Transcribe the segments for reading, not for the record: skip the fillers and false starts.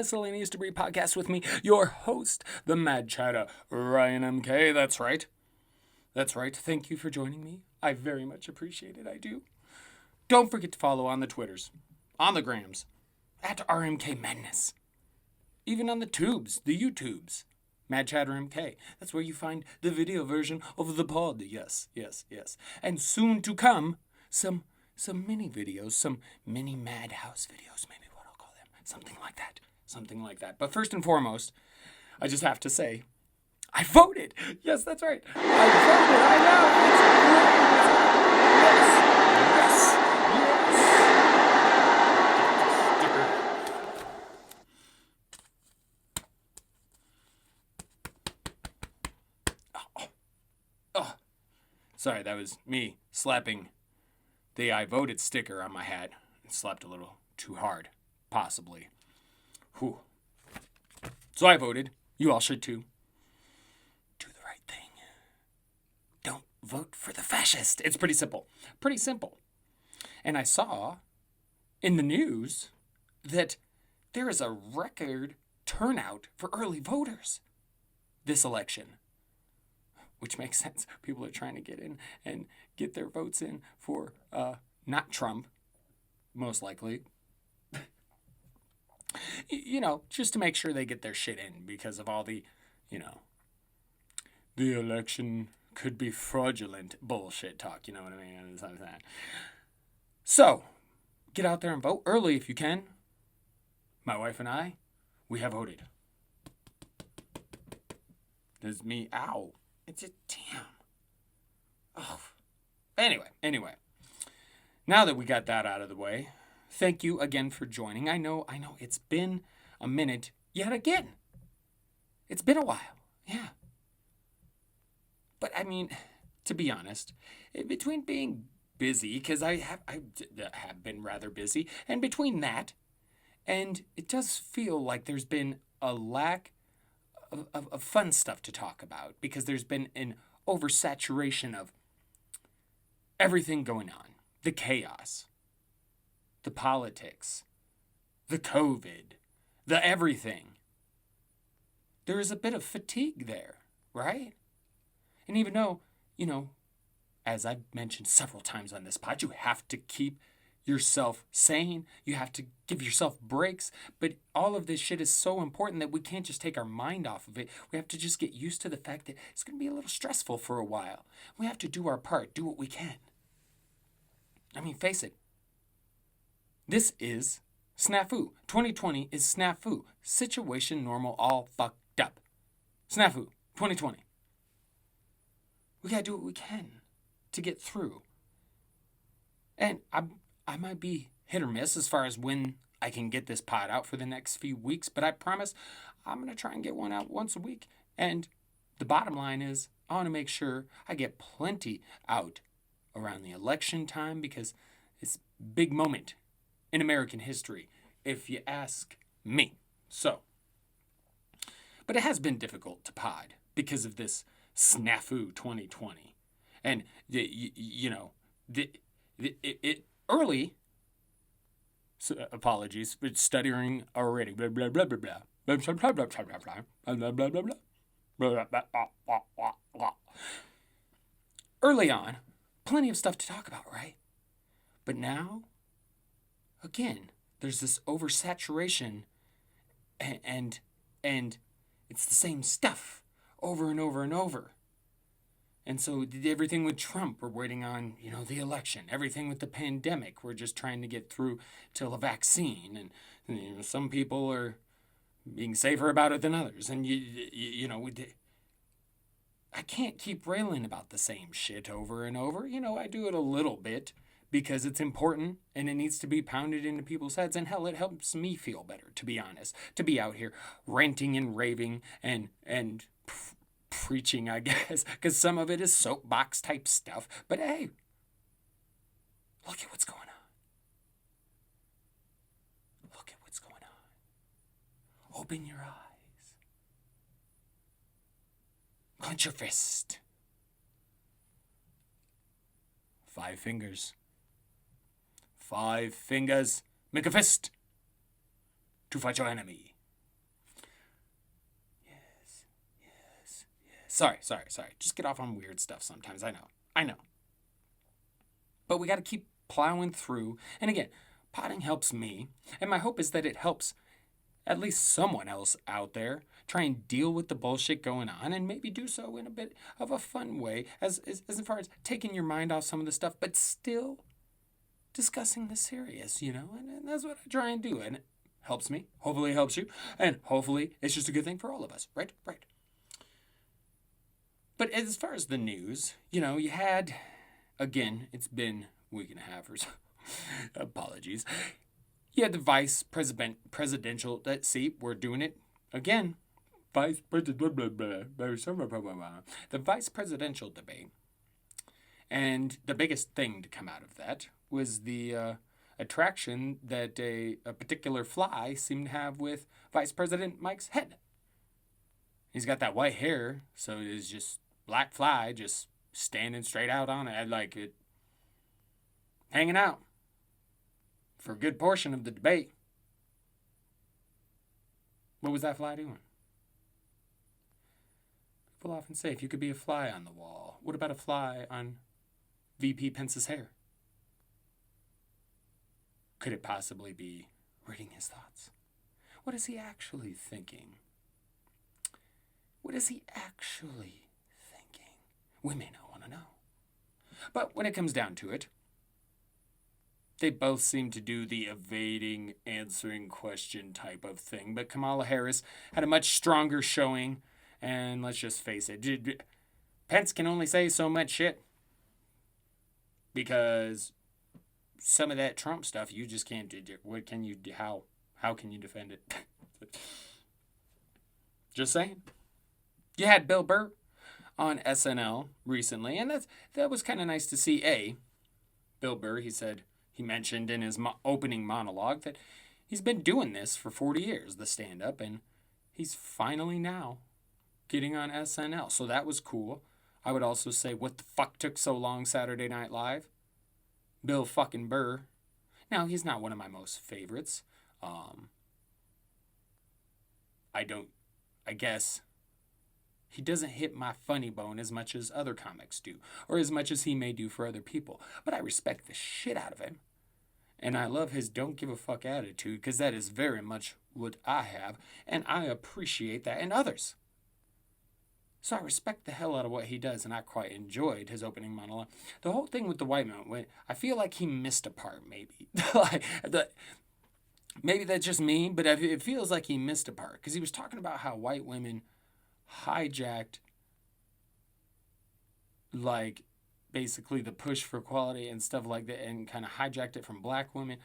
Miscellaneous Debris podcast with me, your host, the Mad Chatter, Ryan MK. That's right. Thank you for joining me. I very much appreciate it. I do. Don't forget to follow on the Twitters, on the Grams, at RMK Madness. Even on the tubes, the YouTubes. Mad Chatter MK. That's where you find the video version of the pod. Yes. And soon to come, some mini videos, some mini Madhouse videos, maybe what I'll call them. Something like that. But first and foremost, I just have to say, I voted. Yes, that's right. I voted. I know. Yes. Oh. Sorry, that was me slapping the I voted sticker on my hat. It slapped a little too hard, possibly. Whew. So I voted. You all should too. Do the right thing. Don't vote for the fascist. It's pretty simple. And I saw in the news that there is a record turnout for early voters this election. Which makes sense. People are trying to get in and get their votes in for not Trump, most likely. Just to make sure they get their shit in because of all the election could be fraudulent bullshit talk, you know what I mean? And something like that. So, get out there and vote early if you can. My wife and I, we have voted. There's me, ow. It's a damn. Oh. Anyway. Now that we got that out of the way, thank you again for joining. I know it's been a minute yet again. It's been a while. Yeah. But I mean, to be honest, between being busy, because I have been rather busy, and between that, and it does feel like there's been a lack of fun stuff to talk about, because there's been an oversaturation of everything going on. The chaos, the politics, the COVID, the everything. There is a bit of fatigue there, right? And even though, as I've mentioned several times on this pod, you have to keep yourself sane. You have to give yourself breaks. But all of this shit is so important that we can't just take our mind off of it. We have to just get used to the fact that it's going to be a little stressful for a while. We have to do our part, do what we can. I mean, face it. This is SNAFU. 2020 is SNAFU. Situation normal, all fucked up. SNAFU. 2020. We gotta do what we can to get through. And I might be hit or miss as far as when I can get this pod out for the next few weeks, but I promise I'm gonna try and get one out once a week. And the bottom line is, I want to make sure I get plenty out around the election time, because it's a big moment in American history, if you ask me. So, but it has been difficult to pod because of this SNAFU 2020. And, early, so apologies, but stuttering already, blah, blah, blah, blah, blah, blah, blah, blah, blah, blah, blah, blah, blah. Early on, plenty of stuff to talk about, right? But now, again, there's this oversaturation, and it's the same stuff over and over and over. And so everything with Trump, we're waiting on, the election. Everything with the pandemic, we're just trying to get through till a vaccine. And some people are being safer about it than others. And I can't keep railing about the same shit over and over. I do it a little bit because it's important and it needs to be pounded into people's heads. And hell, it helps me feel better, to be honest, to be out here ranting and raving and preaching, I guess, because some of it is soapbox type stuff. But hey, look at what's going on. Open your eyes. Clench your fist. 5 fingers. 5 fingers. Make a fist to fight your enemy. Sorry. Just get off on weird stuff sometimes. I know. But we got to keep plowing through. And again, potting helps me. And my hope is that it helps at least someone else out there try and deal with the bullshit going on and maybe do so in a bit of a fun way as far as taking your mind off some of the stuff, but still discussing the serious, and that's what I try and do. And it helps me. Hopefully it helps you. And hopefully it's just a good thing for all of us. Right. But as far as the news, you had, again, it's been a week and a half or so. Apologies. You had the vice presidential, see, we're doing it again. The vice presidential debate. And the biggest thing to come out of that was the attraction that a particular fly seemed to have with Vice President Mike's head. He's got that white hair, so it is just black fly just standing straight out on it. I like it. Hanging out for a good portion of the debate. What was that fly doing? People often say if you could be a fly on the wall, what about a fly on VP Pence's hair? Could it possibly be reading his thoughts? What is he actually thinking? What is he actually thinking? We may not want to know. But when it comes down to it, they both seem to do the evading, answering question type of thing. But Kamala Harris had a much stronger showing. And let's just face it, Pence can only say so much shit. Because some of that Trump stuff, you just can't do. What can you do? How can you defend it? Just saying. You had Bill Burr on SNL recently. And that was kind of nice to see. Bill Burr, he mentioned in his opening monologue that he's been doing this for 40 years, the stand-up, and he's finally now getting on SNL. So that was cool. I would also say, what the fuck took so long Saturday Night Live? Bill fucking Burr. Now, he's not one of my most favorites. I guess he doesn't hit my funny bone as much as other comics do, or as much as he may do for other people. But I respect the shit out of him. And I love his don't give a fuck attitude, because that is very much what I have, and I appreciate that in others. So I respect the hell out of what he does, and I quite enjoyed his opening monologue. The whole thing with the white man, I feel like he missed a part, maybe. Maybe that's just me, but it feels like he missed a part, because he was talking about how white women hijacked, basically the push for equality and stuff like that, and kind of hijacked it from black women.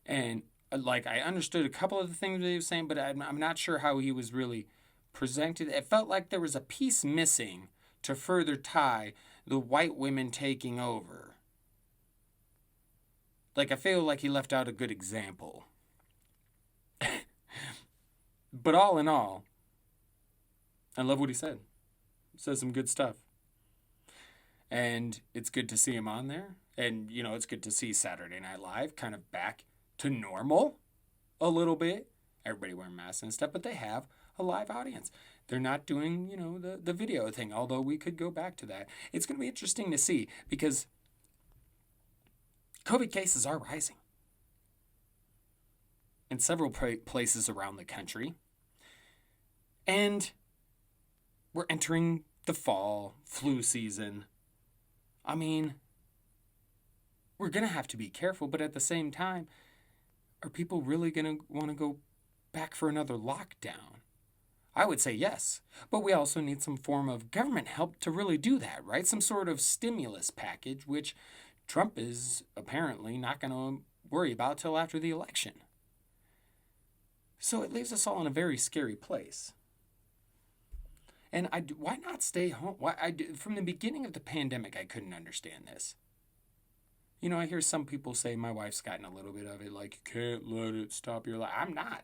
And, I understood a couple of the things that he was saying, but I'm not sure how he was really presented. It felt like there was a piece missing to further tie the white women taking over. I feel like he left out a good example. But all in all, I love what he said. He says some good stuff. And it's good to see him on there. And, it's good to see Saturday Night Live kind of back to normal a little bit. Everybody wearing masks and stuff, but they have a live audience. They're not doing, the video thing, although we could go back to that. It's going to be interesting to see, because COVID cases are rising in several places around the country. And we're entering the fall flu season. I mean, we're going to have to be careful, but at the same time, are people really going to want to go back for another lockdown? I would say yes, but we also need some form of government help to really do that, right? Some sort of stimulus package, which Trump is apparently not going to worry about till after the election. So it leaves us all in a very scary place. And why not stay home? From the beginning of the pandemic, I couldn't understand this. I hear some people say, my wife's gotten a little bit of it, you can't let it stop your life. I'm not.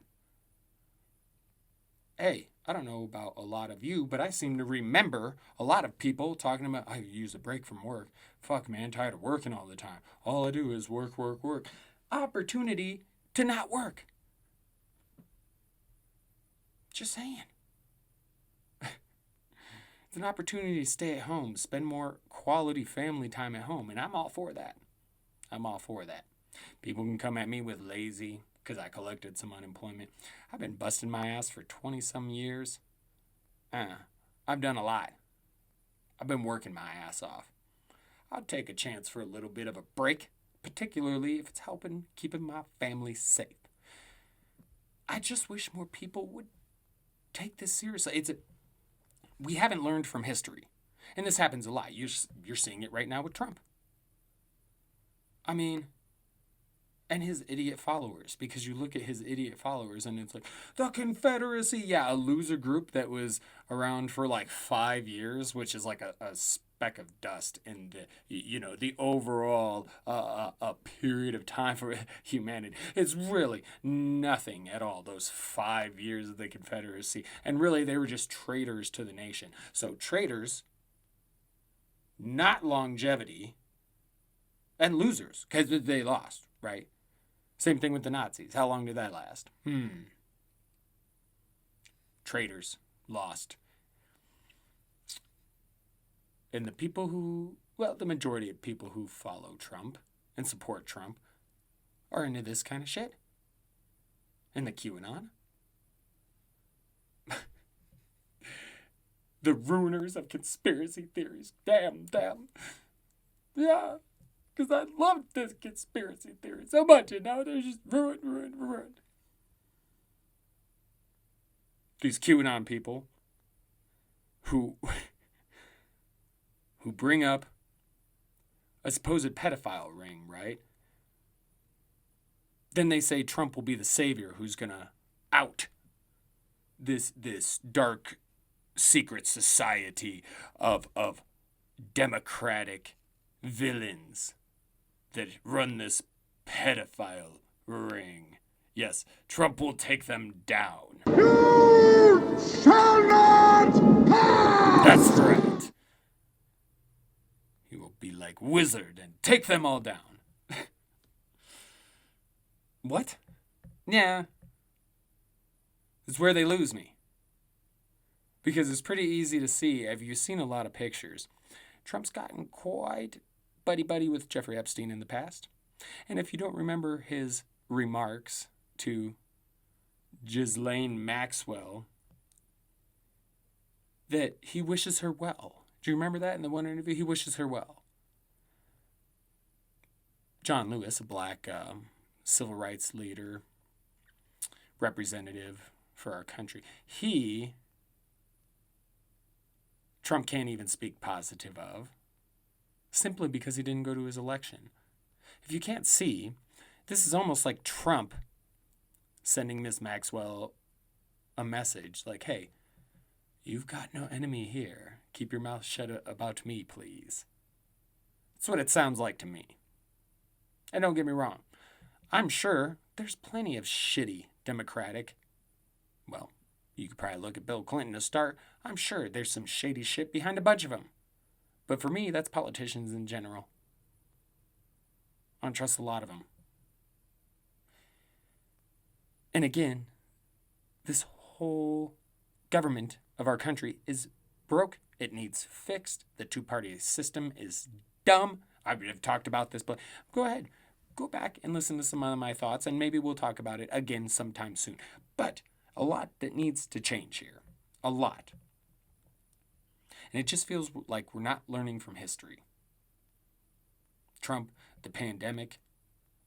Hey, I don't know about a lot of you, but I seem to remember a lot of people talking about, I use a break from work. Fuck, man, tired of working all the time. All I do is work. Opportunity to not work. Just saying. It's an opportunity to stay at home, spend more quality family time at home, and I'm all for that. I'm all for that. People can come at me with lazy because I collected some unemployment. I've been busting my ass for 20-some years. I've done a lot. I've been working my ass off. I'll take a chance for a little bit of a break, particularly if it's helping keeping my family safe. I just wish more people would take this seriously. We haven't learned from history. And this happens a lot. You're seeing it right now with Trump. I mean, and his idiot followers, because you look at his idiot followers and it's like, the Confederacy, yeah, a loser group that was around for like 5 years, which is like a speck of dust in the overall a period of time for humanity. It's really nothing at all, those 5 years of the Confederacy. And really, they were just traitors to the nation. So traitors, not longevity, and losers, because they lost, right? Same thing with the Nazis. How long did that last? Traitors lost. And the people the majority of people who follow Trump and support Trump are into this kind of shit. And the QAnon. The ruiners of conspiracy theories. Damn. Yeah. Because I loved this conspiracy theory so much, and now they're just ruined. These QAnon people who bring up a supposed pedophile ring, right? Then they say Trump will be the savior who's going to out this dark secret society of democratic villains that run this pedophile ring. Yes, Trump will take them down. You shall not pass! That's right. He will be like Wizard and take them all down. What? Yeah. It's where they lose me. Because it's pretty easy to see, if you've seen a lot of pictures, Trump's gotten quite buddy-buddy with Jeffrey Epstein in the past. And if you don't remember his remarks to Ghislaine Maxwell, that he wishes her well. Do you remember that in the one interview? He wishes her well. John Lewis, a black civil rights leader, representative for our country, Trump can't even speak positive of, simply because he didn't go to his election. If you can't see, this is almost like Trump sending Ms. Maxwell a message like, hey, you've got no enemy here. Keep your mouth shut about me, please. That's what it sounds like to me. And don't get me wrong, I'm sure there's plenty of shitty Democratic, you could probably look at Bill Clinton to start. I'm sure there's some shady shit behind a bunch of them. But for me, that's politicians in general. I don't trust a lot of them. And again, this whole government of our country is broke. It needs fixed. The two-party system is dumb. I've talked about this, but go ahead. Go back and listen to some of my thoughts, and maybe we'll talk about it again sometime soon. But a lot that needs to change here. A lot. And it just feels like we're not learning from history. Trump, the pandemic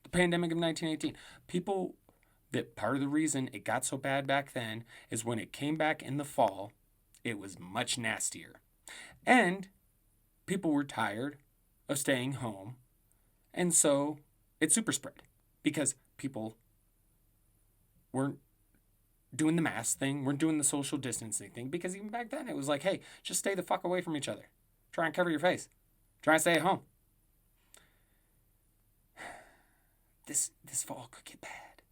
of 1918. People, that part of the reason it got so bad back then is when it came back in the fall, it was much nastier. And people were tired of staying home. And so it super spread because people weren't doing the mask thing, weren't doing the social distancing thing, because even back then it was like, hey, just stay the fuck away from each other. Try and cover your face. Try and stay at home. This fall could get bad.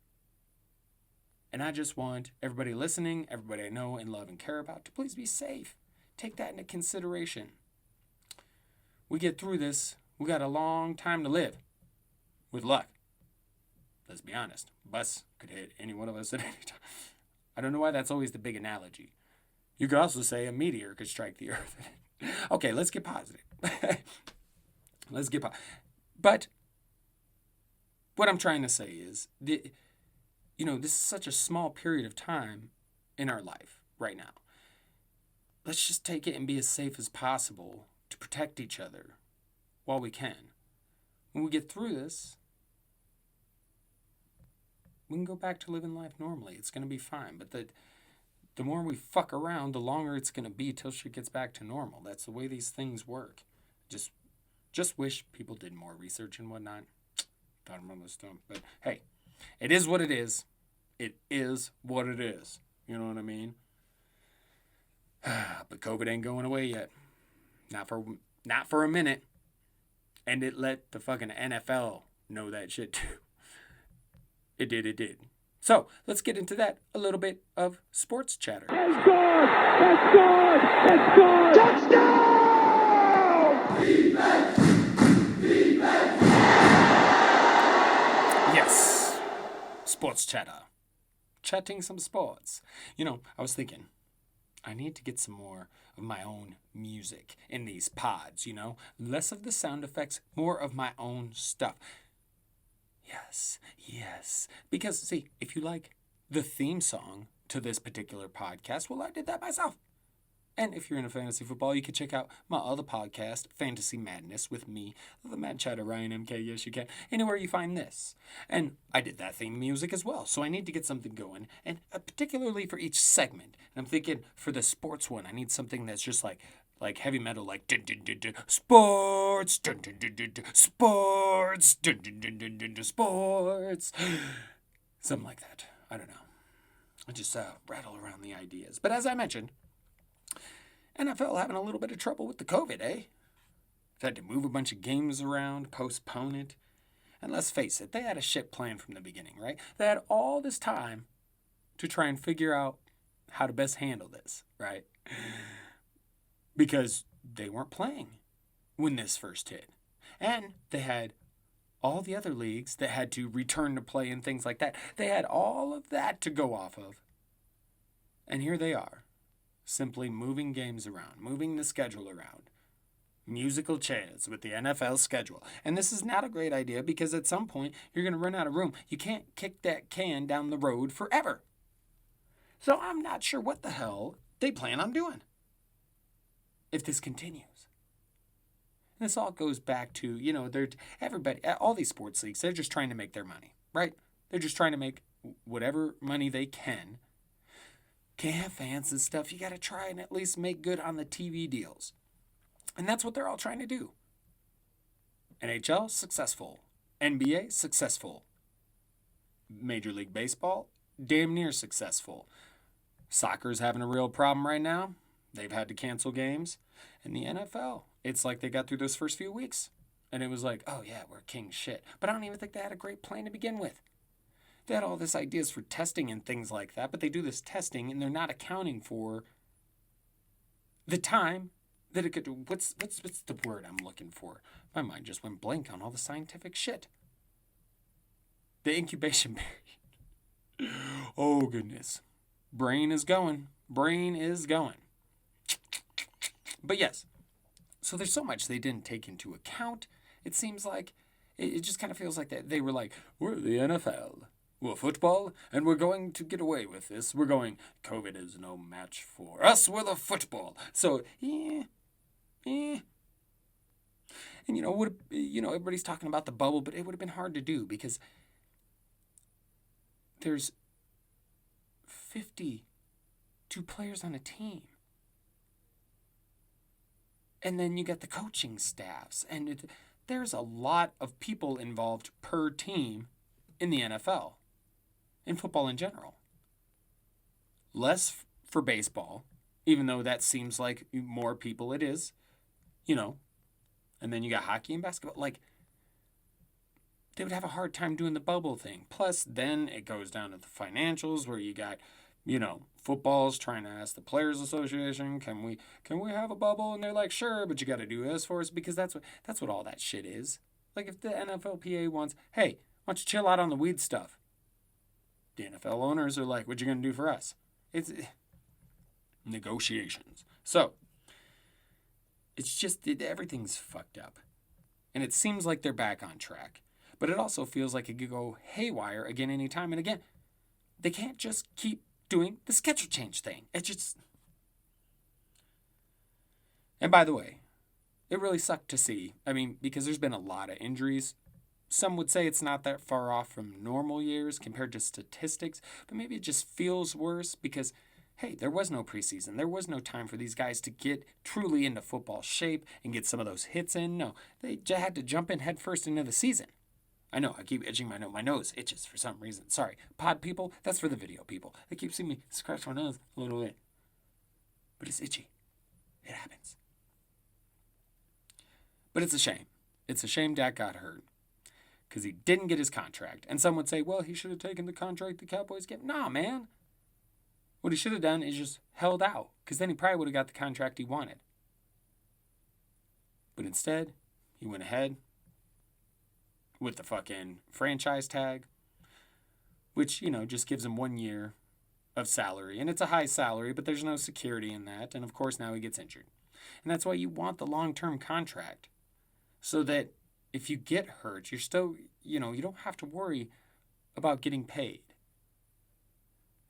And I just want everybody listening, everybody I know and love and care about, to please be safe. Take that into consideration. We get through this. We got a long time to live. With luck. Let's be honest. Bus could hit any one of us at any time. I don't know why that's always the big analogy. You could also say a meteor could strike the Earth. Okay, let's get positive. Let's get positive. But what I'm trying to say is, this is such a small period of time in our life right now. Let's just take it and be as safe as possible to protect each other while we can. When we get through this, we can go back to living life normally. It's going to be fine. But the more we fuck around, the longer it's going to be till shit gets back to normal. That's the way these things work. Just wish people did more research and whatnot. Thought about this stuff. But hey, it is what it is. It is what it is. You know what I mean? But COVID ain't going away yet. Not for a minute. And it let the fucking NFL know that shit too. It did. So, let's get into that. A little bit of sports chatter. It's good! Touchdown! Defense! Yes. Sports chatter. Chatting some sports. I was thinking, I need to get some more of my own music in these pods, Less of the sound effects, more of my own stuff. Yes. Because, see, if you like the theme song to this particular podcast, well, I did that myself. And if you're into fantasy football, you can check out my other podcast, Fantasy Madness, with me, the Mad Chatter, Ryan MK. Yes, you can. Anywhere you find this. And I did that theme music as well, so I need to get something going, and particularly for each segment. And I'm thinking for the sports one, I need something that's just like heavy metal, like dun, dun, dun, dun, sports, dun, dun, dun, dun, dun, sports, dun, dun, dun, dun, dun, dun, sports. Something like that. I don't know. I just rattle around the ideas. But as I mentioned, NFL having a little bit of trouble with the COVID, eh? They've had to move a bunch of games around, postpone it. And let's face it, they had a shit plan from the beginning, right? They had all this time to try and figure out how to best handle this, right? Because they weren't playing when this first hit. And they had all the other leagues that had to return to play and things like that. They had all of that to go off of. And here they are, simply moving games around, moving the schedule around. Musical chairs with the NFL schedule. And this is not a great idea because at some point you're going to run out of room. You can't kick that can down the road forever. So I'm not sure what the hell they plan on doing if this continues. And this all goes back to, everybody, all these sports leagues, they're just trying to make their money, right? They're just trying to make whatever money they can. Can't have fans and stuff. You got to try and at least make good on the TV deals. And that's what they're all trying to do. NHL, successful. NBA, successful. Major League Baseball, damn near successful. Soccer's having a real problem right now. They've had to cancel games. And the NFL, it's like they got through those first few weeks. And it was like, oh yeah, we're king shit. But I don't even think they had a great plan to begin with. They had all this ideas for testing and things like that, but they do this testing and they're not accounting for the time that it could do. What's the word I'm looking for? My mind just went blank on all the scientific shit. The incubation period. Oh, goodness. Brain is going. But yes, so there's so much they didn't take into account. It seems like, it just kind of feels like that they were like, we're the NFL. We're football, and we're going to get away with this. We're going, COVID is no match for us. We're the football. So, And, everybody's talking about the bubble, but it would have been hard to do because there's 52 players on a team. And then you got the coaching staffs. And there's a lot of people involved per team in the NFL. In football in general. Less for baseball, even though that seems like more people it is. And then you got hockey and basketball. Like, they would have a hard time doing the bubble thing. Plus, then it goes down to the financials where you got, football's trying to ask the Players Association, can we have a bubble? And they're like, sure, but you got to do this for us because that's what all that shit is. Like, if the NFLPA wants, hey, why don't you chill out on the weed stuff? The NFL owners are like, what you going to do for us? negotiations. So, it's just, everything's fucked up. And it seems like they're back on track. But it also feels like it could go haywire again anytime and again. They can't just keep doing the schedule change thing. It's just... And by the way, it really sucked to see. I mean, because there's been a lot of injuries. Some would say it's not that far off from normal years compared to statistics, but maybe it just feels worse because, hey, there was no preseason. There was no time for these guys to get truly into football shape and get some of those hits in. No, they had to jump in headfirst into the season. I know, I keep itching my nose. My nose itches for some reason. Sorry. Pod people, that's for the video people. They keep seeing me scratch my nose a little bit. But it's itchy. It happens. But it's a shame. It's a shame Dak got hurt because he didn't get his contract. And some would say, well, he should have taken the contract the Cowboys gave. Nah, man. What he should have done is just held out because then he probably would have got the contract he wanted. But instead, he went ahead with the fucking franchise tag, which, just gives him 1 year of salary. And it's a high salary, but there's no security in that. And of course, now he gets injured. And that's why you want the long-term contract. So that if you get hurt, you're still, you don't have to worry about getting paid.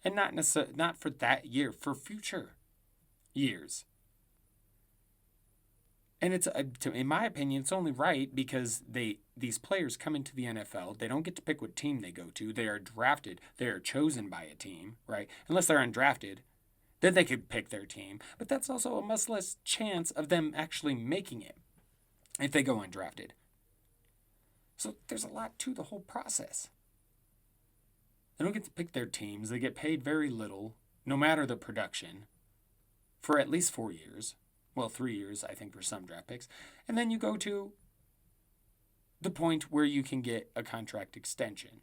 And not for that year, for future years. And it's, in my opinion, it's only right because these players come into the NFL. They don't get to pick what team they go to. They are drafted. They are chosen by a team, right? Unless they're undrafted, then they could pick their team. But that's also a much less chance of them actually making it if they go undrafted. So there's a lot to the whole process. They don't get to pick their teams. They get paid very little, no matter the production, for at least 4 years. Well, 3 years, I think, for some draft picks. And then you go to the point where you can get a contract extension.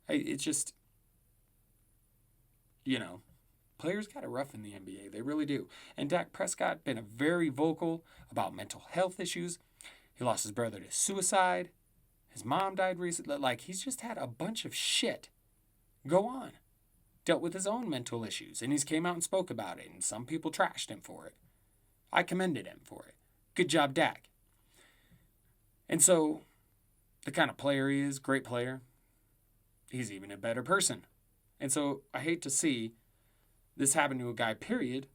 It's just, players got it rough in the NBA. They really do. And Dak Prescott been very vocal about mental health issues. He lost his brother to suicide. His mom died recently. He's just had a bunch of shit go on. Dealt with his own mental issues. And he's came out and spoke about it. And some people trashed him for it. I commended him for it. Good job, Dak. And so, the kind of player he is, great player, he's even a better person. And so, I hate to see this happen to a guy, period,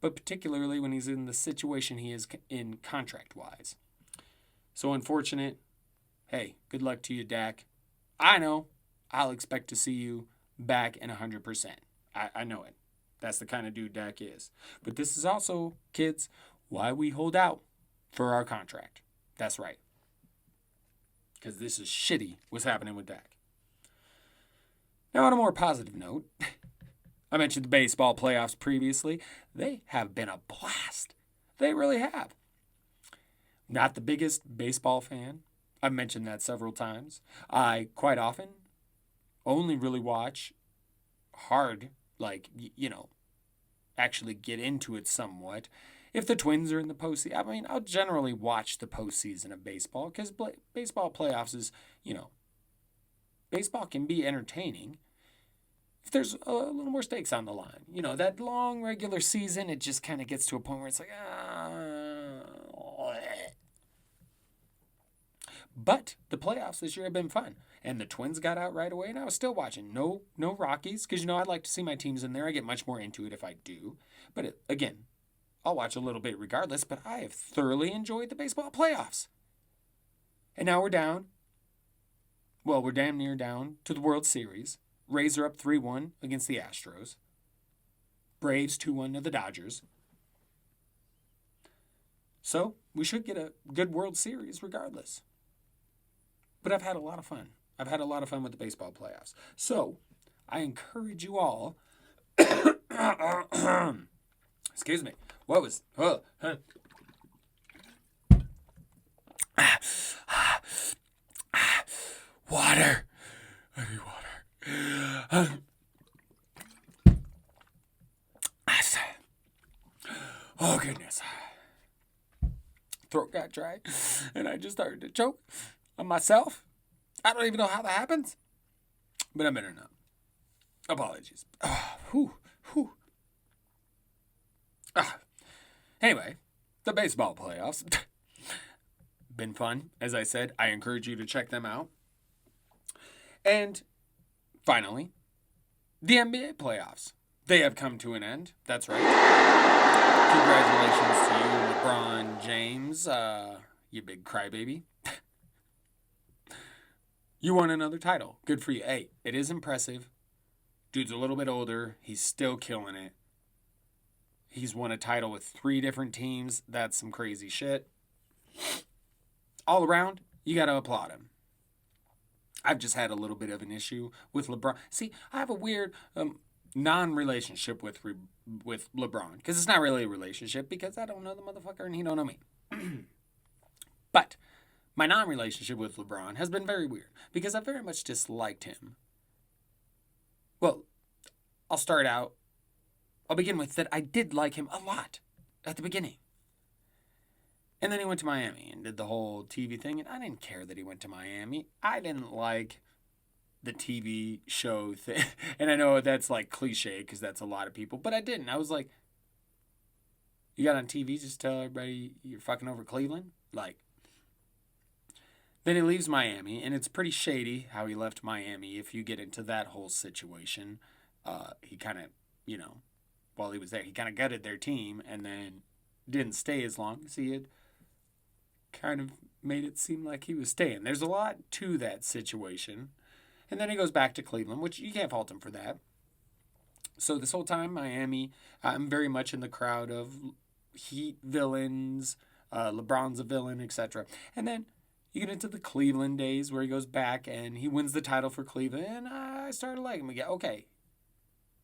but particularly when he's in the situation he is in contract-wise. So, unfortunate. Hey, good luck to you, Dak. I know I'll expect to see you back in 100%. I know it. That's the kind of dude Dak is. But this is also, kids, why we hold out for our contract. That's right. Because this is shitty what's happening with Dak. Now, on a more positive note, I mentioned the baseball playoffs previously. They have been a blast. They really have. Not the biggest baseball fan. I've mentioned that several times. I, quite often, only really watch hard, actually get into it somewhat. If the Twins are in the postseason, I'll generally watch the postseason of baseball because baseball playoffs is, baseball can be entertaining if there's a little more stakes on the line. That long regular season, it just kind of gets to a point where it's like, But the playoffs this year have been fun. And the Twins got out right away, and I was still watching. No Rockies, because, I'd like to see my teams in there. I get much more into it if I do. But, again, I'll watch a little bit regardless, but I have thoroughly enjoyed the baseball playoffs. And now we're down. Well, we're damn near down to the World Series. Rays are up 3-1 against the Astros. Braves 2-1 to the Dodgers. So, we should get a good World Series regardless. But I've had a lot of fun. I've had a lot of fun with the baseball playoffs. So, I encourage you all... Excuse me. What was... Water. I need water. Oh, goodness. Throat got dry, and I just started to choke on myself. I don't even know how that happens, but I'm better now. Apologies. Whew. Ah, anyway, the baseball playoffs. Been fun, as I said. I encourage you to check them out. And finally, the NBA playoffs. They have come to an end. That's right. Congratulations to you, LeBron James. You big crybaby. You won another title. Good for you. Hey, it is impressive. Dude's a little bit older. He's still killing it. He's won a title with 3 different teams. That's some crazy shit. All around, you got to applaud him. I've just had a little bit of an issue with LeBron. See, I have a weird non-relationship with LeBron, because it's not really a relationship, because I don't know the motherfucker and he don't know me. But my non-relationship with LeBron has been very weird, because I very much disliked him. Well, I'll begin with that I did like him a lot at the beginning. And then he went to Miami and did the whole TV thing, and I didn't care that he went to Miami. I didn't like the TV show thing. And I know that's like cliche, because that's a lot of people, but I didn't. I was like, you got on TV, just tell everybody you're fucking over Cleveland? Like, then he leaves Miami, and it's pretty shady how he left Miami if you get into that whole situation. He kind of, while he was there, he kind of gutted their team and then didn't stay as long as he had kind of made it seem like he was staying. There's a lot to that situation. And then he goes back to Cleveland, which you can't fault him for that. So this whole time, Miami, I'm very much in the crowd of Heat villains, LeBron's a villain, etc. And then you get into the Cleveland days where he goes back and he wins the title for Cleveland, and I started liking him again. Okay,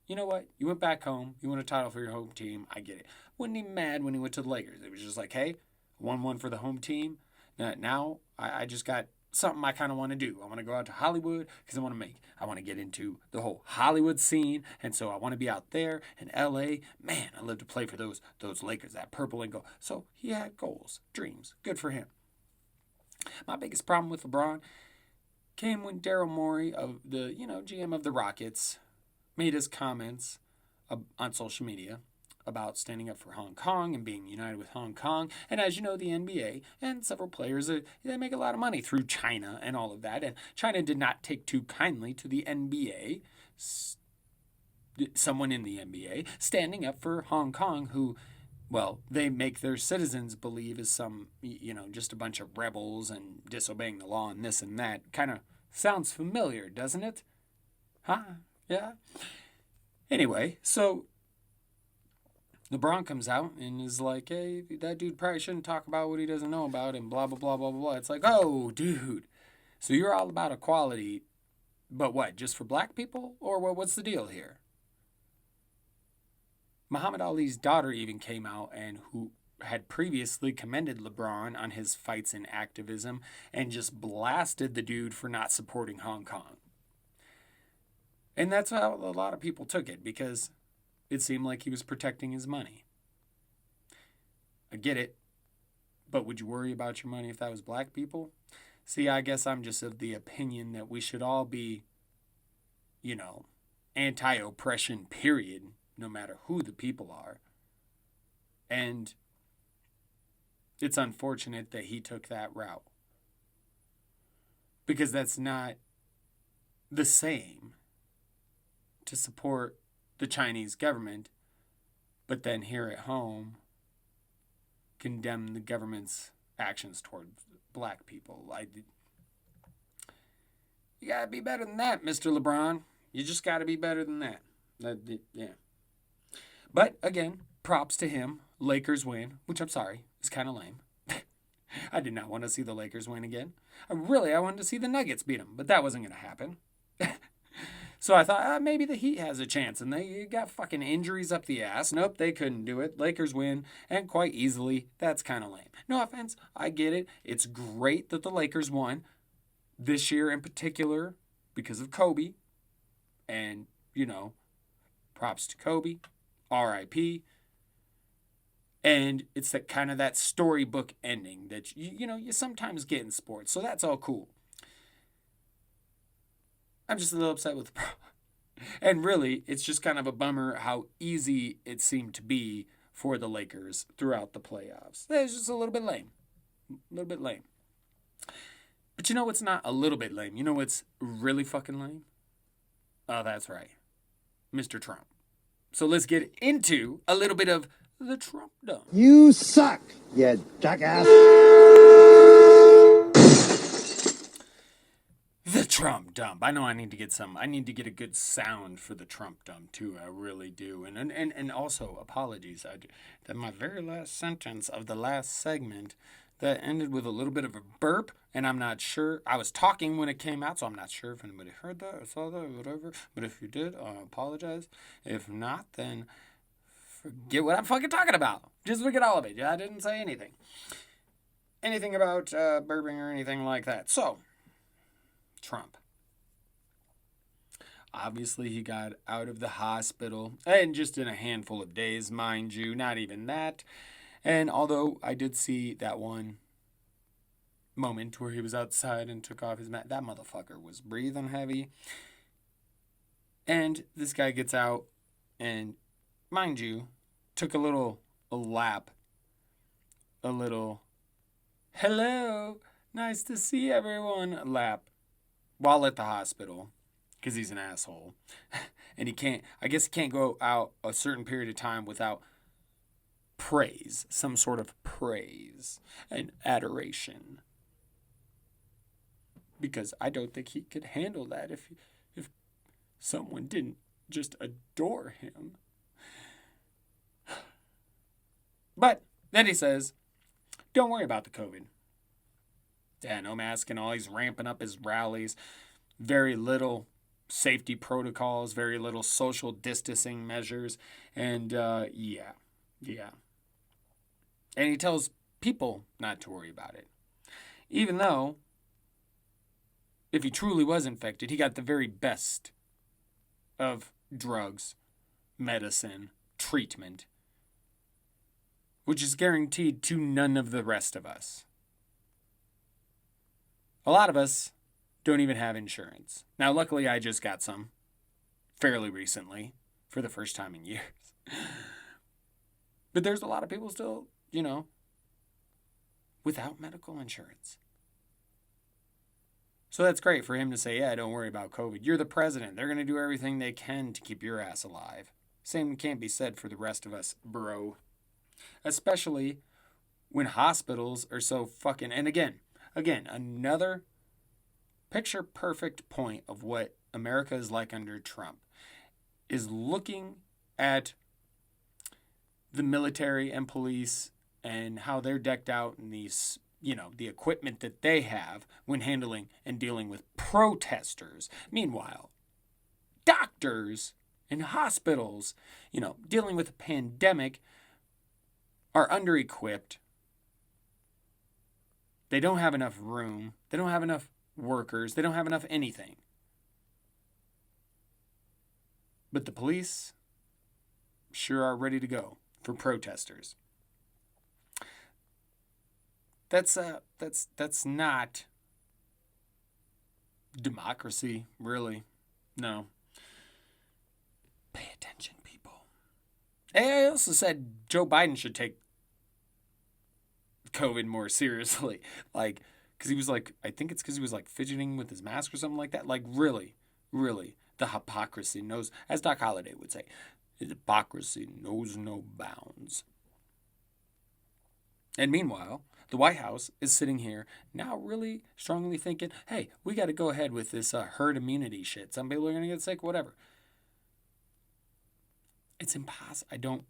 you know what? You went back home. You won a title for your home team. I get it. Wasn't he mad when he went to the Lakers? It was just like, hey, won one for the home team. Now I just got something I kind of want to do. I want to go out to Hollywood because I want to get into the whole Hollywood scene. And so I want to be out there in LA. Man, I love to play for those Lakers, that purple and gold. So he had goals, dreams. Good for him. My biggest problem with LeBron came when Daryl Morey, of the GM of the Rockets, made his comments on social media about standing up for Hong Kong and being united with Hong Kong. And as you know, the NBA and several players, they make a lot of money through China and all of that. And China did not take too kindly to the NBA, someone in the NBA, standing up for Hong Kong, who, well, they make their citizens believe is some, just a bunch of rebels and disobeying the law and this and that. Kind of sounds familiar, doesn't it? Huh? Yeah? Anyway, so LeBron comes out and is like, hey, that dude probably shouldn't talk about what he doesn't know about and blah, blah, blah, blah, blah. It's like, oh, dude. So you're all about equality, but what, just for black people? Or what's the deal here? Muhammad Ali's daughter even came out, and who had previously commended LeBron on his fights and activism and just blasted the dude for not supporting Hong Kong. And that's how a lot of people took it, because it seemed like he was protecting his money. I get it, but would you worry about your money if that was black people? See, I guess I'm just of the opinion that we should all be, anti-oppression, period, no matter who the people are. And it's unfortunate that he took that route, because that's not the same to support the Chinese government, but then here at home condemn the government's actions toward black people. You gotta be better than that, Mr. LeBron. You just gotta be better than that. Yeah. But again, props to him. Lakers win, which I'm sorry, is kind of lame. I did not want to see the Lakers win again. I wanted to see the Nuggets beat them, but that wasn't going to happen. So I thought, maybe the Heat has a chance, and they got fucking injuries up the ass. Nope, they couldn't do it. Lakers win, and quite easily. That's kind of lame. No offense, I get it. It's great that the Lakers won this year in particular because of Kobe. And, props to Kobe. R.I.P. And it's that kind of that storybook ending that, you sometimes get in sports. So that's all cool. I'm just a little upset with the and really, it's just kind of a bummer how easy it seemed to be for the Lakers throughout the playoffs. It's just a little bit lame. A little bit lame. But you know what's not a little bit lame? You know what's really fucking lame? Oh, that's right. Mr. Trump. So let's get into a little bit of the Trump dump. You suck, you jackass. The Trump dump. I know I need to get a good sound for the Trump dump too. I really do. And also apologies. That my very last sentence of the last segment that ended with a little bit of a burp, and I'm not sure. I was talking when it came out, so I'm not sure if anybody heard that or saw that or whatever. But if you did, I apologize. If not, then forget what I'm fucking talking about. Just forget all of it. I didn't say anything about burping or anything like that. So, Trump. Obviously, he got out of the hospital, and just in a handful of days, mind you, not even that. And although I did see that one moment where he was outside and took off his mask, that motherfucker was breathing heavy. And this guy gets out and, mind you, took a lap, a little, hello, nice to see everyone lap while at the hospital because he's an asshole. And I guess he can't go out a certain period of time without praise, some sort of praise and adoration. Because I don't think he could handle that if someone didn't just adore him. But then he says, don't worry about the COVID. Yeah, no mask and all. He's ramping up his rallies. Very little safety protocols, very little social distancing measures. And yeah. And he tells people not to worry about it. Even though, if he truly was infected, he got the very best of drugs, medicine, treatment, which is guaranteed to none of the rest of us. A lot of us don't even have insurance. Now, luckily, I just got some fairly recently for the first time in years. But there's a lot of people still, without medical insurance. So that's great for him to say, yeah, don't worry about COVID. You're the president. They're going to do everything they can to keep your ass alive. Same can't be said for the rest of us, bro. Especially when hospitals are so fucking... And again, another picture-perfect point of what America is like under Trump is looking at the military and police and how they're decked out in these, the equipment that they have when handling and dealing with protesters. Meanwhile, doctors and hospitals, dealing with a pandemic are under-equipped. They don't have enough room. They don't have enough workers. They don't have enough anything. But the police sure are ready to go for protesters. That's not democracy, really. No. Pay attention, people. I also said Joe Biden should take COVID more seriously. Because he was I think it's because he was fidgeting with his mask or something like that. Really, the hypocrisy knows, as Doc Holliday would say, the hypocrisy knows no bounds. And meanwhile, the White House is sitting here now really strongly thinking, hey, we got to go ahead with this herd immunity shit. Some people are going to get sick, whatever. It's impossible.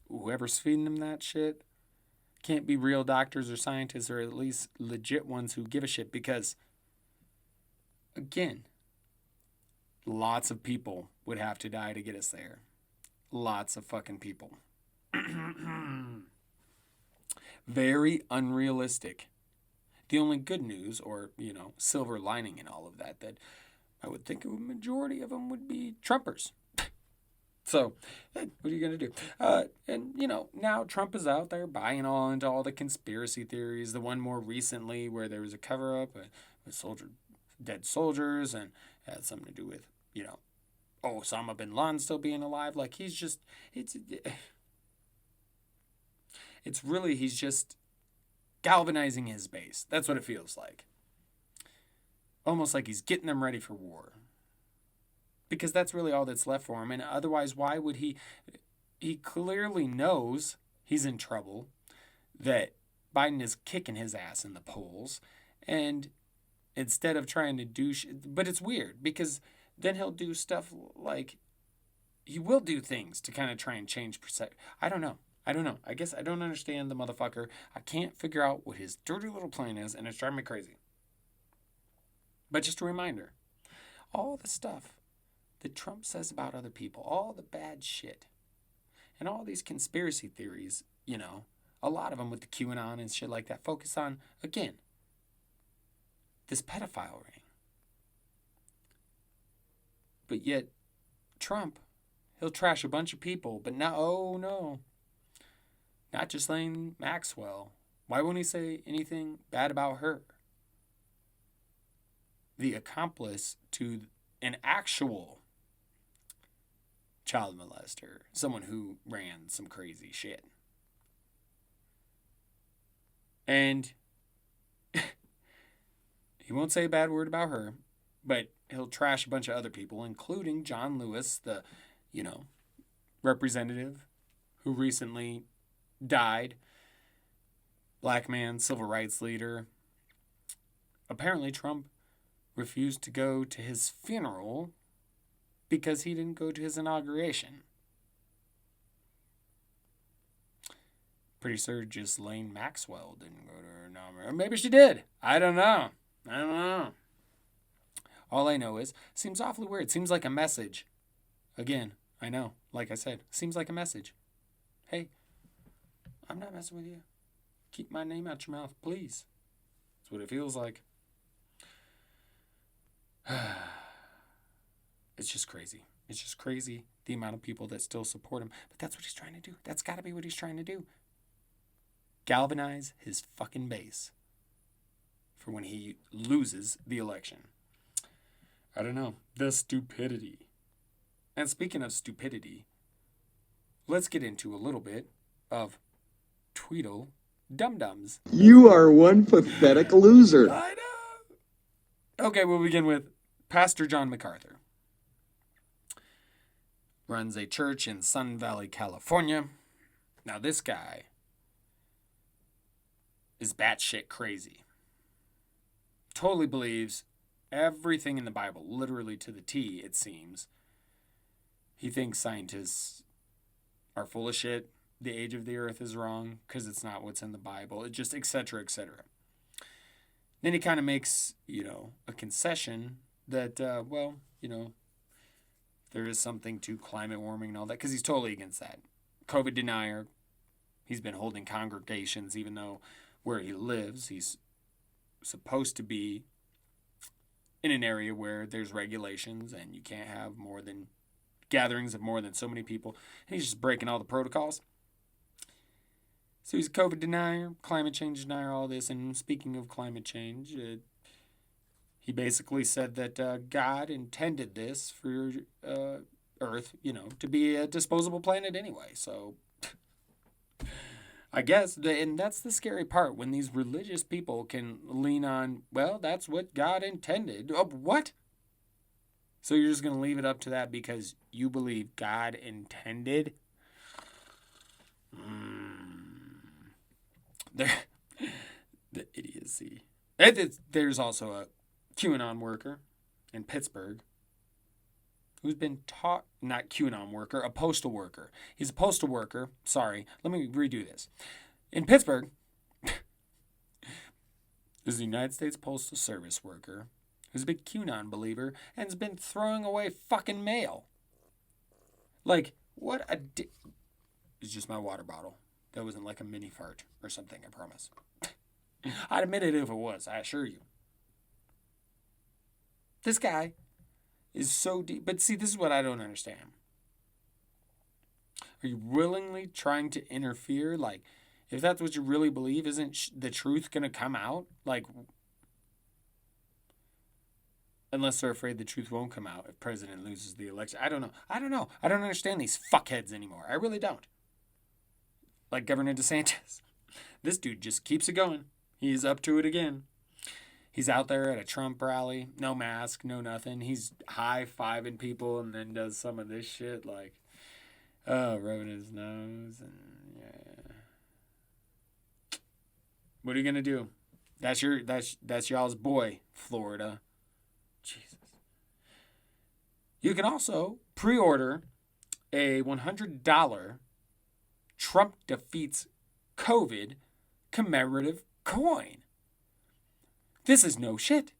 Whoever's feeding them that shit can't be real doctors or scientists, or at least legit ones who give a shit, because, again, lots of people would have to die to get us there. Lots of fucking people. Very unrealistic. The only good news, or, silver lining in all of that I would think a majority of them would be Trumpers. So, hey, what are you going to do? And, now Trump is out there buying into all the conspiracy theories. The one more recently where there was a cover-up with dead soldiers, and it had something to do with, Osama bin Laden still being alive. He's just, It's really, he's just galvanizing his base. That's what it feels like. Almost like he's getting them ready for war. Because that's really all that's left for him. And otherwise, why would he? He clearly knows he's in trouble, that Biden is kicking his ass in the polls. And instead of trying to do but it's weird because then he'll do stuff like he will do things to kind of try and change perception. I don't know. I guess I don't understand the motherfucker. I can't figure out what his dirty little plan is, and it's driving me crazy. But just a reminder, all the stuff that Trump says about other people, all the bad shit, and all these conspiracy theories, you know, a lot of them with the QAnon and shit like that, focus on, again, this pedophile ring. But yet, Trump, he'll trash a bunch of people, but now, oh no, not just Ghislaine Maxwell. Why won't he say anything bad about her? The accomplice to an actual child molester, someone who ran some crazy shit. And he won't say a bad word about her, but he'll trash a bunch of other people, including John Lewis, the, representative who recently died, black man, civil rights leader. Apparently, Trump refused to go to his funeral because he didn't go to his inauguration. Pretty sure Ghislaine Maxwell didn't go to her inauguration. Or maybe she did. I don't know. All I know is, seems awfully weird. Seems like a message. Again, I know. Like I said, seems like a message. Hey, I'm not messing with you. Keep my name out your mouth, please. That's what it feels like. It's just crazy. It's just crazy the amount of people that still support him. But that's what he's trying to do. That's got to be what he's trying to do. Galvanize his fucking base for when he loses the election. I don't know. The stupidity. And speaking of stupidity, let's get into a little bit of Tweedle Dum-Dums. You are one pathetic loser. I know. Okay, we'll begin with Pastor John MacArthur. Runs a church in Sun Valley, California. Now this guy is batshit crazy. Totally believes everything in the Bible, literally to the T, it seems. He thinks scientists are full of shit. The age of the earth is wrong because it's not what's in the Bible. It just, etc., etc. Then he kind of makes, a concession that, there is something to climate warming and all that, because he's totally against that. COVID denier. He's been holding congregations, even though where he lives, he's supposed to be in an area where there's regulations and you can't have more than gatherings of more than so many people. And he's just breaking all the protocols. So he's a COVID denier, climate change denier, all this. And speaking of climate change, he basically said that God intended this for Earth, to be a disposable planet anyway. So I guess, and that's the scary part, when these religious people can lean on, well, that's what God intended. Oh, what? So you're just going to leave it up to that because you believe God intended? The idiocy. There's also a QAnon worker in Pittsburgh who's been taught, not QAnon worker, a postal worker. He's a postal worker. Sorry, let me redo this. In Pittsburgh, there's a United States Postal Service worker who's a big QAnon believer and has been throwing away fucking mail. Like, what a It's just my water bottle. That wasn't like a mini fart or something, I promise. I'd admit it if it was, I assure you. This guy is so deep. But see, this is what I don't understand. Are you willingly trying to interfere? Like, if that's what you really believe, isn't the truth going to come out? Like, unless they're afraid the truth won't come out if president loses the election. I don't know. I don't understand these fuckheads anymore. I really don't. like Governor DeSantis. This dude just keeps it going. He's up to it again. He's out there at a Trump rally, no mask, no nothing. He's high-fiving people and then does some of this shit like, rubbing his nose and yeah. What are you gonna do? That's y'all's boy, Florida. Jesus. You can also pre-order a $100 Trump defeats COVID commemorative coin. This is no shit.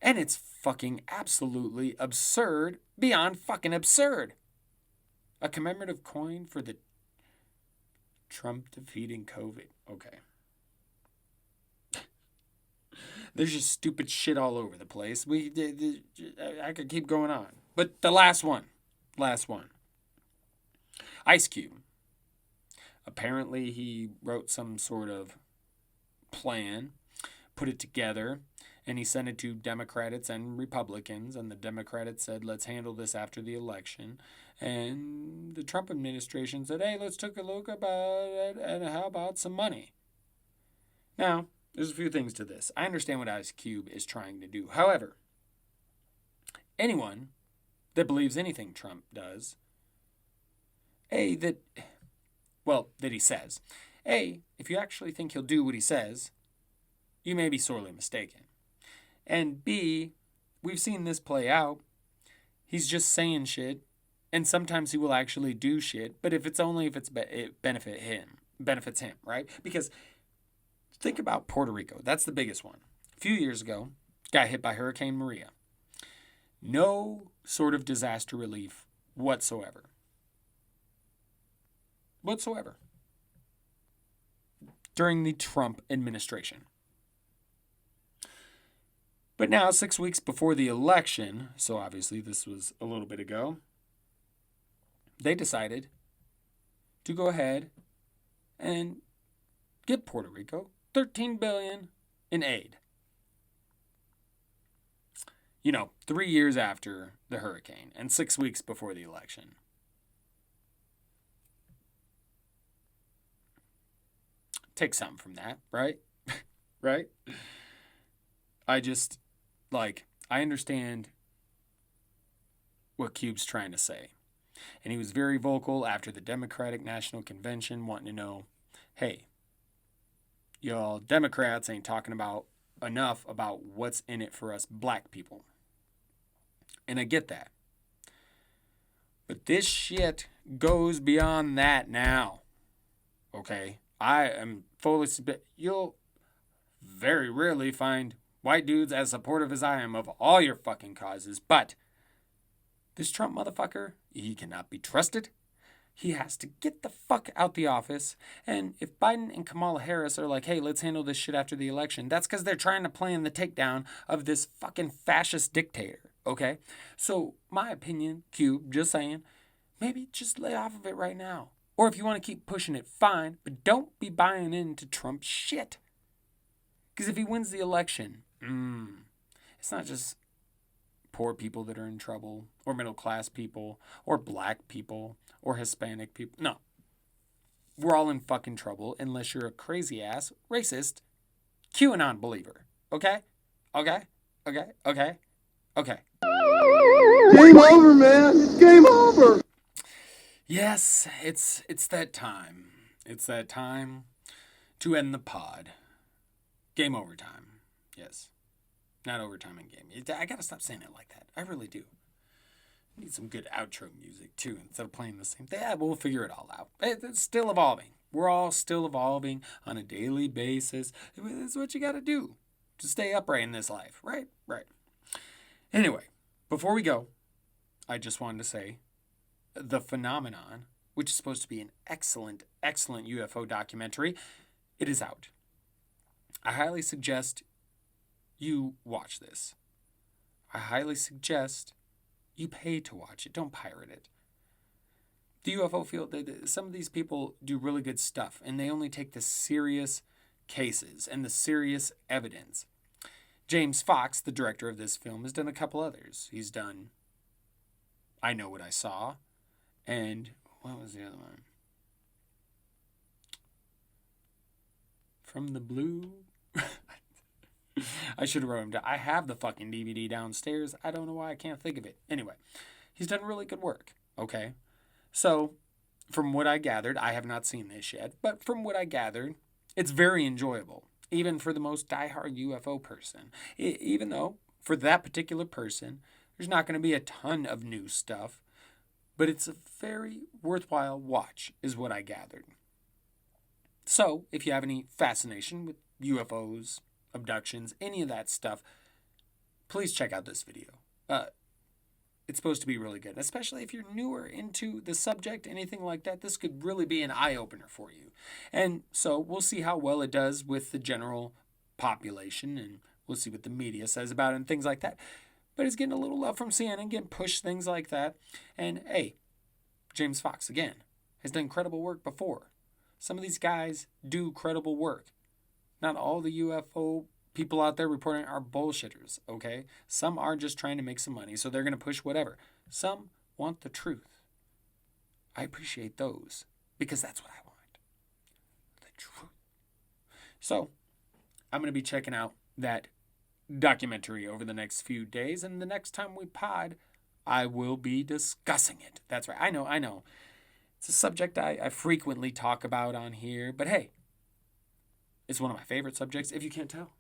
And it's fucking absolutely absurd, beyond fucking absurd. A commemorative coin for the Trump defeating COVID. Okay. There's just stupid shit all over the place. I could keep going on. But the last one. Ice Cube. Apparently he wrote some sort of plan, put it together, and he sent it to Democrats and Republicans, and the Democrats said, let's handle this after the election. And the Trump administration said, hey, let's take a look about it, and how about some money? Now, there's a few things to this. I understand what Ice Cube is trying to do. However, anyone that believes anything Trump does, that he says, if you actually think he'll do what he says, you may be sorely mistaken. And B, we've seen this play out. He's just saying shit, and sometimes he will actually do shit, but it benefits him, right? Because think about Puerto Rico. That's the biggest one. A few years ago, got hit by Hurricane Maria. No sort of disaster relief whatsoever. During the Trump administration. But now, 6 weeks before the election, so obviously this was a little bit ago, they decided to go ahead and give Puerto Rico $13 billion in aid. 3 years after the hurricane and 6 weeks before the election. Take something from that, right? Right? I understand what Cube's trying to say. And he was very vocal after the Democratic National Convention, wanting to know, hey, y'all Democrats ain't talking about enough about what's in it for us black people. And I get that. But this shit goes beyond that now. Okay? I am fully... You'll very rarely find white dudes as supportive as I am of all your fucking causes, but this Trump motherfucker, he cannot be trusted. He has to get the fuck out the office. And if Biden and Kamala Harris are like, hey, let's handle this shit after the election, that's because they're trying to plan the takedown of this fucking fascist dictator, okay? So, my opinion, Cube, just saying, maybe just lay off of it right now. Or if you want to keep pushing it, fine, but don't be buying into Trump's shit. Because if he wins the election, it's not just poor people that are in trouble, or middle-class people, or black people, or Hispanic people. No. We're all in fucking trouble unless you're a crazy-ass, racist, QAnon believer. Okay? Okay? Okay? Okay? Okay. Game over, man. It's game over. Yes, it's that time. It's that time to end the pod. Game over time. Yes. Not overtime in game. I gotta stop saying it like that. I really do. I need some good outro music, too, instead of playing the same thing. Yeah, we'll figure it all out. It's still evolving. We're all still evolving on a daily basis. It's what you gotta do to stay upright in this life, right? Right. Anyway, before we go, I just wanted to say The Phenomenon, which is supposed to be an excellent, excellent UFO documentary, it is out. I highly suggest you watch this. I highly suggest you pay to watch it. Don't pirate it. The UFO field, some of these people do really good stuff, and they only take the serious cases and the serious evidence. James Fox, the director of this film, has done a couple others. He's done I Know What I Saw, and what was the other one? from the blue. I should have wrote him down. I have the fucking DVD downstairs. I don't know why I can't think of it. Anyway, he's done really good work. Okay. So, from what I gathered, I have not seen this yet, but from what I gathered, it's very enjoyable, even for the most diehard UFO person. Even though, for that particular person, there's not going to be a ton of new stuff, but it's a very worthwhile watch, is what I gathered. So, if you have any fascination with UFOs, abductions, any of that stuff, please check out this video. It's supposed to be really good, especially if you're newer into the subject, anything like that. This could really be an eye-opener for you. And so we'll see how well it does with the general population, and we'll see what the media says about it and things like that. But it's getting a little love from CNN, getting pushed, things like that. And hey, James Fox, again, has done credible work before. Some of these guys do credible work. Not all the UFO people out there reporting are bullshitters, okay? Some are just trying to make some money, so they're going to push whatever. Some want the truth. I appreciate those, because that's what I want. The truth. So, I'm going to be checking out that documentary over the next few days, and the next time we pod, I will be discussing it. That's right. I know. It's a subject I frequently talk about on here, but hey, it's one of my favorite subjects, if you can't tell.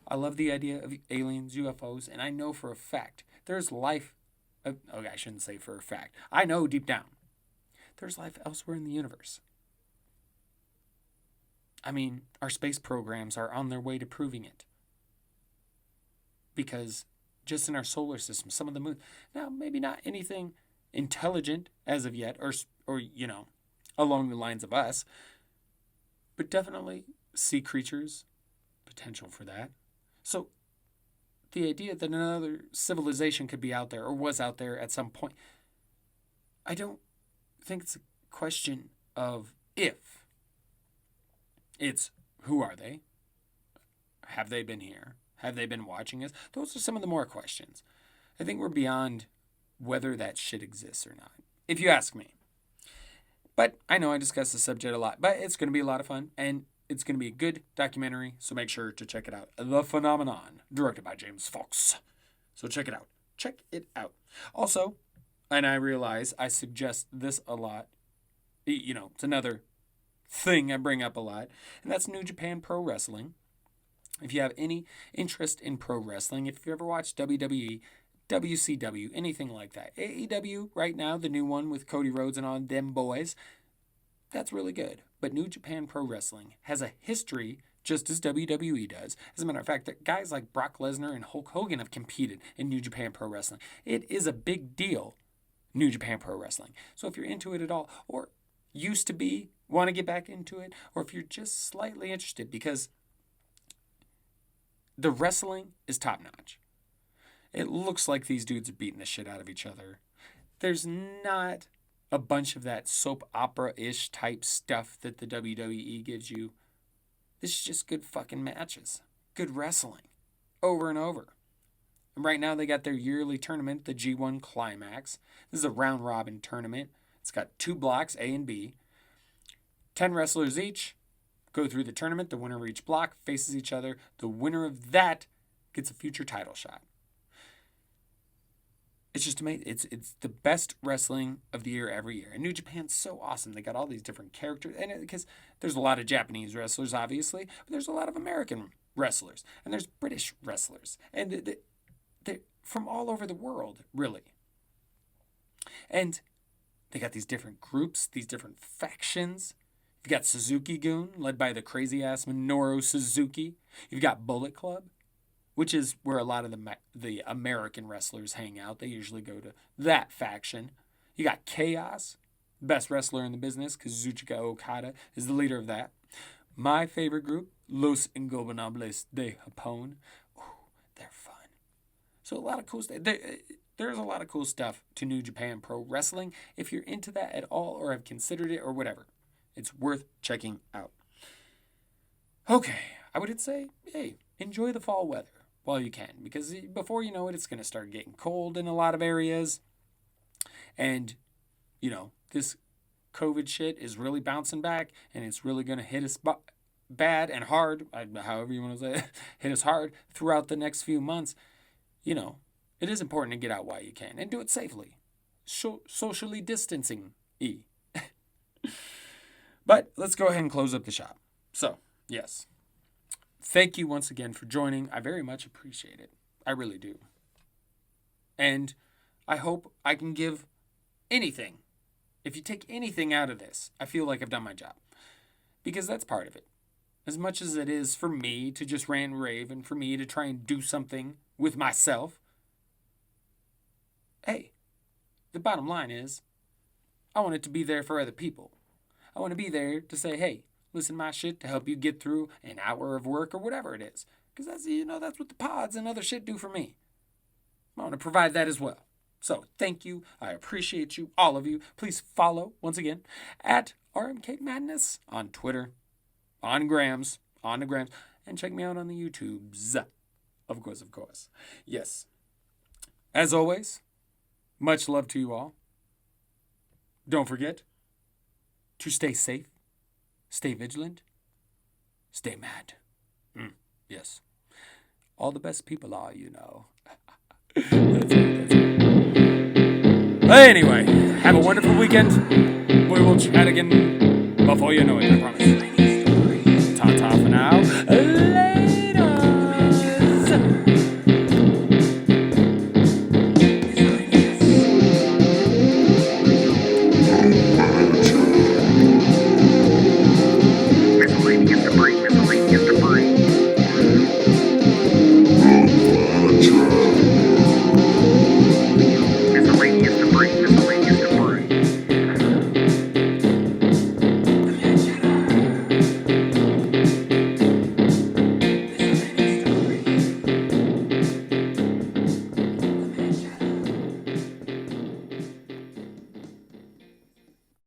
I love the idea of aliens, UFOs, and I know for a fact there's life. Okay, I shouldn't say for a fact. I know deep down there's life elsewhere in the universe. I mean, our space programs are on their way to proving it. Because just in our solar system, some of the moons, now maybe not anything intelligent as of yet, or along the lines of us, but definitely sea creatures, potential for that. So, the idea that another civilization could be out there or was out there at some point, I don't think it's a question of if. It's who are they? Have they been here? Have they been watching us? Those are some of the more questions. I think we're beyond whether that shit exists or not, if you ask me. But I know I discuss the subject a lot, but it's going to be a lot of fun, and it's going to be a good documentary, so make sure to check it out. The Phenomenon, directed by James Fox. So check it out. Check it out. Also, and I realize I suggest this a lot. It's another thing I bring up a lot, and that's New Japan Pro Wrestling. If you have any interest in pro wrestling, if you ever watched WWE, WCW, anything like that. AEW, right now, the new one with Cody Rhodes and all them boys, that's really good. But New Japan Pro Wrestling has a history just as WWE does. As a matter of fact, that guys like Brock Lesnar and Hulk Hogan have competed in New Japan Pro Wrestling. It is a big deal, New Japan Pro Wrestling. So if you're into it at all, or used to be, want to get back into it, or if you're just slightly interested, because the wrestling is top-notch. It looks like these dudes are beating the shit out of each other. There's not a bunch of that soap opera-ish type stuff that the WWE gives you. This is just good fucking matches. Good wrestling. Over and over. And right now they got their yearly tournament, the G1 Climax. This is a round-robin tournament. It's got 2 blocks, A and B. 10 wrestlers each. Go through the tournament. The winner of each block faces each other. The winner of that gets a future title shot. It's just amazing. It's the best wrestling of the year every year. And New Japan's so awesome. They got all these different characters. And because there's a lot of Japanese wrestlers, obviously, but there's a lot of American wrestlers. And there's British wrestlers. And they're from all over the world, really. And they got these different groups, these different factions. You've got Suzuki-gun, led by the crazy-ass Minoru Suzuki. You've got Bullet Club, which is where a lot of the American wrestlers hang out. They usually go to that faction. You got Chaos, best wrestler in the business, Kazuchika Okada is the leader of that. My favorite group, Los Ingobernables de Japón. Ooh, they're fun. So a lot of cool stuff. There's a lot of cool stuff to New Japan Pro Wrestling. If you're into that at all or have considered it or whatever, it's worth checking out. Okay, I would say, hey, enjoy the fall weather while you can, because before you know it, it's going to start getting cold in a lot of areas. And, this COVID shit is really bouncing back, and it's really going to hit us bad and hard, however you want to say it, hit us hard throughout the next few months, it is important to get out while you can and do it safely. Socially distancing. But let's go ahead and close up the shop. So, yes. Thank you once again for joining. I very much appreciate it. I really do. And I hope I can give anything. If you take anything out of this, I feel like I've done my job. Because that's part of it. As much as it is for me to just rant and rave and for me to try and do something with myself, hey, the bottom line is, I want it to be there for other people. I want to be there to say, hey, listen to my shit to help you get through an hour of work or whatever it is. Because that's what the pods and other shit do for me. I want to provide that as well. So, thank you. I appreciate you, all of you. Please follow, once again, at RMK Madness on Twitter, on the Grams, and check me out on the YouTubes. Of course. Yes. As always, much love to you all. Don't forget to stay safe, stay vigilant, stay mad. Yes. All the best people are, That's it. Anyway, have a wonderful weekend. We will chat again before you know it, I promise.